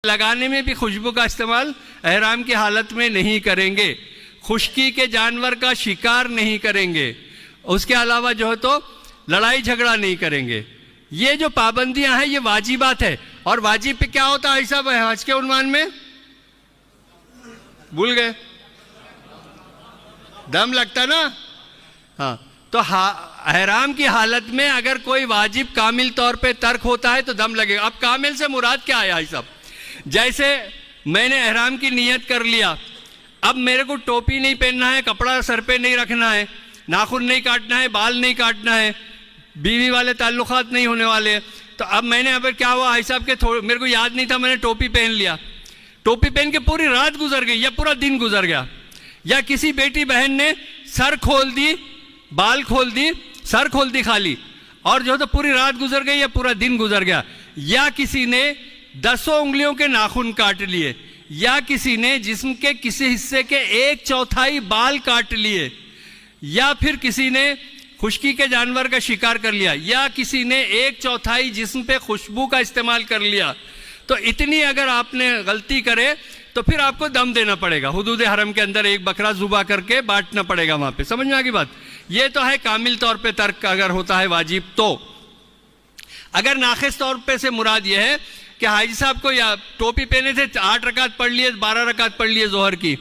लगाने में भी खुशबू का इस्तेमाल एहराम की हालत में नहीं करेंगे, खुश्की के जानवर का शिकार नहीं करेंगे, उसके अलावा जो है तो लड़ाई झगड़ा नहीं करेंगे। ये जो पाबंदियां हैं ये वाजिबात है। और वाजिब पे क्या होता है साहब हज के उन्वान में? भूल गए? दम लगता ना? हाँ, तो एहराम की हालत में अगर कोई वाजिब कामिल तौर पे तर्क होता है तो दम लगेगा। अब कामिल से मुराद क्या है साहब? जैसे मैंने एहराम की नियत कर लिया, अब मेरे को टोपी नहीं पहनना है, कपड़ा सर पे नहीं रखना है, नाखून नहीं काटना है, बाल नहीं काटना है, बीवी वाले ताल्लुकात नहीं होने वाले। तो अब मैंने अब क्या हुआ साहब के मेरे को याद नहीं था, मैंने टोपी पहन लिया, टोपी पहन के पूरी रात गुजर गई या पूरा दिन गुजर गया। या किसी बेटी बहन ने सर खोल दी, बाल खोल दी, सर खोल दी खाली, और जो तो पूरी रात गुजर गई या पूरा दिन गुजर गया। या किसी ने 10 उंगलियों के नाखून काट लिए, या किसी ने जिस्म के किसी हिस्से के 1/4 बाल काट लिए, या फिर किसी ने खुश्की के जानवर का शिकार कर लिया, या किसी ने 1/4 जिस्म पे खुशबू का इस्तेमाल कर लिया। तो इतनी अगर आपने गलती करे तो फिर आपको दम देना पड़ेगा, हुदूद हरम के अंदर एक बकरा जुबा करके बांटना पड़ेगा वहां पे। समझ में आ गई बात? ये तो है कामिल तौर पे तर्क अगर होता है वाजिब। तो अगर नाखिस तौर पे से मुराद ये है कि हाजी साहब को या टोपी पहने थे, 8 रकात पढ़ लिए, 12 रकात पढ़ लिए जोहर की,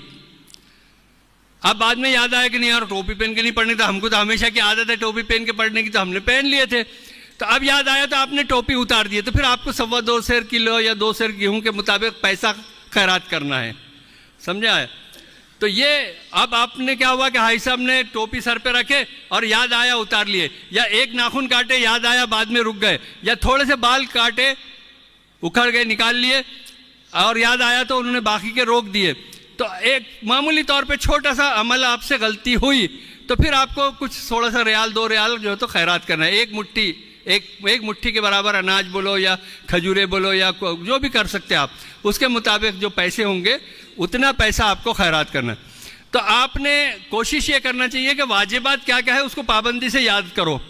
अब बाद में याद आया कि नहीं यार टोपी पहन के नहीं पढ़नी था, हमको तो हमेशा की आदत है टोपी पहन के पढ़ने की, तो हमने पहन लिए थे। तो अब याद आया तो आपने टोपी उतार दी, तो फिर आपको 2.25 सेर किलो या 2 सेर गेहूं के मुताबिक पैसा खैरात करना है। समझा है? तो ये अब आपने क्या हुआ कि हाई साहब ने टोपी सर पे रखे और याद आया उतार लिए, या एक नाखून काटे याद आया बाद में रुक गए, या थोड़े से बाल काटे उखड़ गए निकाल लिए और याद आया तो उन्होंने बाकी के रोक दिए। तो एक मामूली तौर पे छोटा सा अमल आपसे गलती हुई तो फिर आपको कुछ थोड़ा सा रियाल 2 रियाल जो है तो खैरात करना है। एक मुट्ठी के बराबर अनाज बोलो या खजूरे बोलो या जो भी कर सकते हैं आप, उसके मुताबिक जो पैसे होंगे उतना पैसा आपको खैरात करना है। तो आपने कोशिश ये करना चाहिए कि वाजिबात क्या क्या है उसको पाबंदी से याद करो।